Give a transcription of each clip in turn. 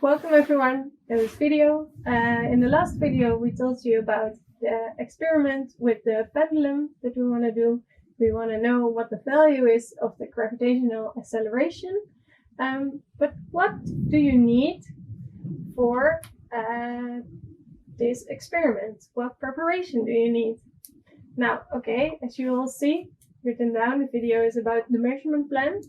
Welcome everyone to this video. In the last video we told you about the experiment with the pendulum that we want to do. We want to know what the value is of the gravitational acceleration. But what do you need for this experiment? What preparation do you need? Now, okay, as you all see written down, the video is about the measurement plan.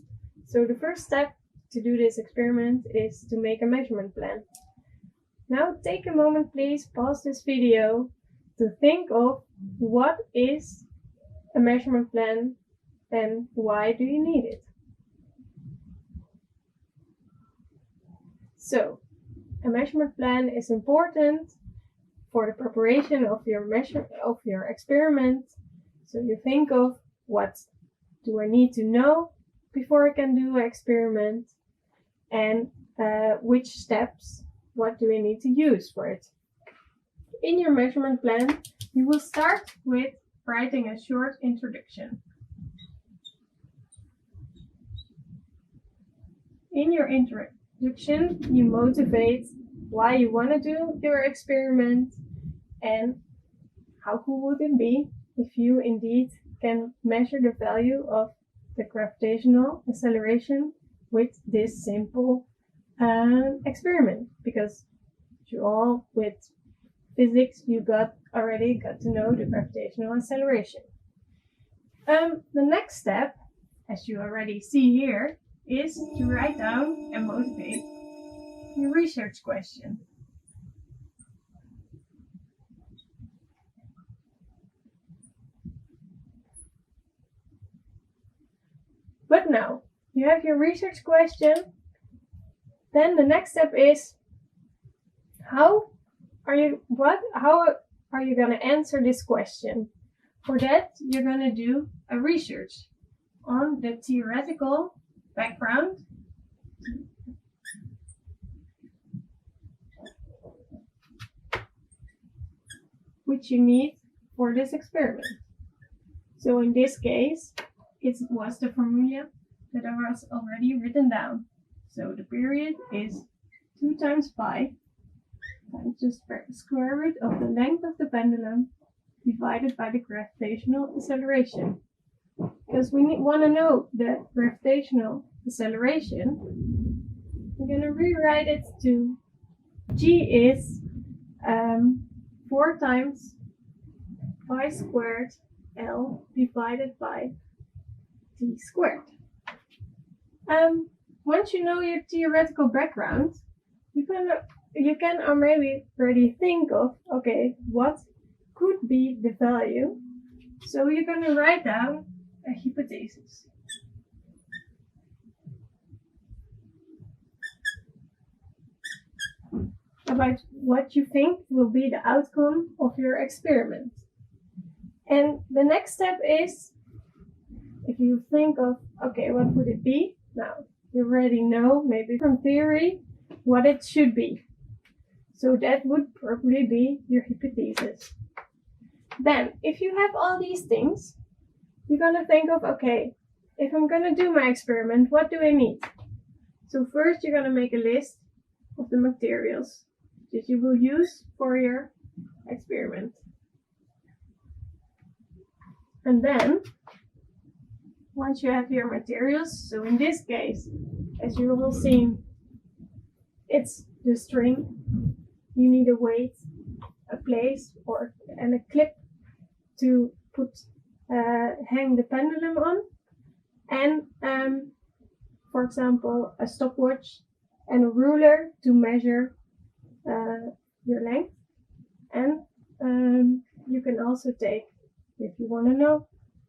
So the first step to do this experiment is to make a measurement plan. Now take a moment, please, pause this video to think of what is a measurement plan and why do you need it. So, a measurement plan is important for the preparation of your experiment. So you think of what do I need to know before I can do an experiment, and which steps, what do we need to use for it. In your measurement plan, you will start with writing a short introduction. In your introduction, you motivate why you want to do your experiment and how cool would it be if you indeed can measure the value of the gravitational acceleration with this simple experiment, because you all with physics you already got to know the gravitational acceleration. The next step, as you already see here, is to write down and motivate your research question. But now you have your research question. Then the next step is how are you going to answer this question? For that, you're going to do a research on the theoretical background which you need for this experiment. So in this case, it was the formula that was already written down. So the period is 2 times pi times the square root of the length of the pendulum divided by the gravitational acceleration. Because we want to know the gravitational acceleration, we're going to rewrite it to G is 4 times pi squared L divided by T squared. Once you know your theoretical background, you can already think of, okay, what could be the value. So you're going to write down a hypothesis. About what you think will be the outcome of your experiment. And the next step is, if you think of, okay, what would it be? Now, you already know, maybe from theory, what it should be. So that would probably be your hypothesis. Then, if you have all these things, you're going to think of, okay, if I'm going to do my experiment, what do I need? So first you're going to make a list of the materials that you will use for your experiment. And then, once you have your materials, so in this case, as you will see, it's the string. You need a weight, a place, and a clip to hang the pendulum on, and for example, a stopwatch and a ruler to measure your length. And you can also take, if you want to know,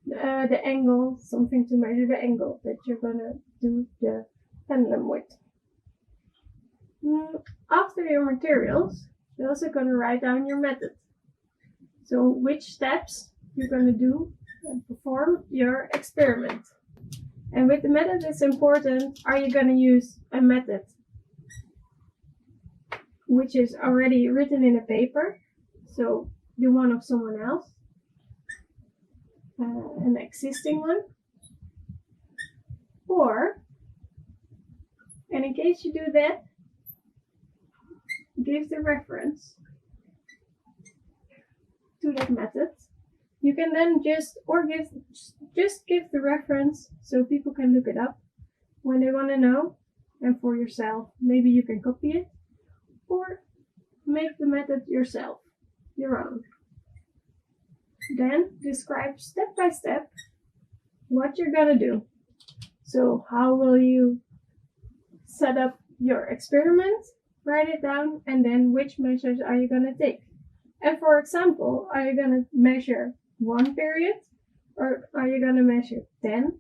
the angle, something to measure the angle that you're going to do the pendulum with. After your materials, you're also going to write down your method. So which steps you're going to do and perform your experiment. And with the method, it's important, are you going to use a method which is already written in a paper, so the one of someone else, an existing one, or, and in case you do that, give the reference to that method, you can then just give the reference so people can look it up when they want to know, and for yourself, maybe you can copy it or make the method yourself, your own. Then describe step by step what you're gonna do. So how will you set up your experiment, write it down, and then which measures are you gonna take? And for example, are you gonna measure 1 period, or are you gonna measure 10,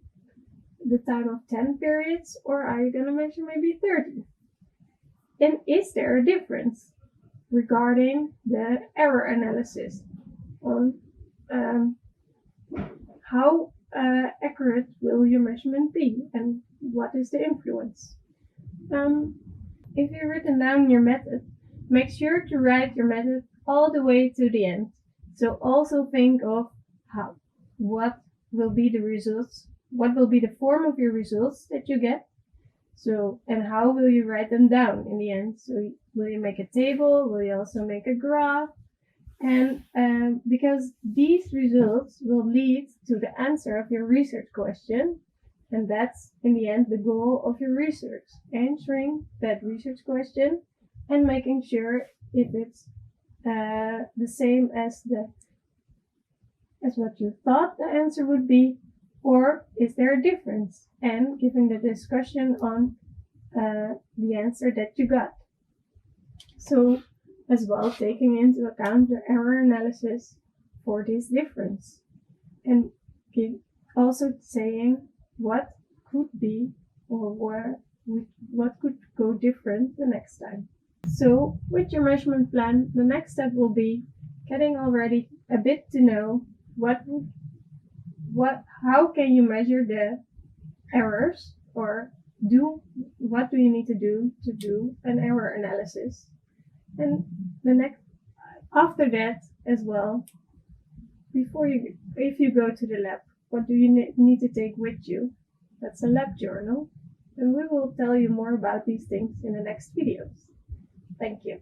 the time of 10 periods, or are you gonna measure maybe 30? And is there a difference regarding the error analysis on how accurate will your measurement be and what is the influence? If you've written down your method, make sure to write your method all the way to the end. So also think of what will be the results, what will be the form of your results that you get. So, and how will you write them down in the end? So will you make a table? Will you also make a graph? And because these results will lead to the answer of your research question, and that's in the end the goal of your research, answering that research question and making sure if it's the same as what you thought the answer would be, or is there a difference, and giving the discussion on the answer that you got. So as well, taking into account the error analysis for this difference, and also saying what could be or what could go different the next time. So with your measurement plan, the next step will be getting already a bit to know how can you measure the errors, or what do you need to do an error analysis. And after that as well, if you go to the lab, what do you need to take with you? That's a lab journal, and we will tell you more about these things in the next videos. Thank you.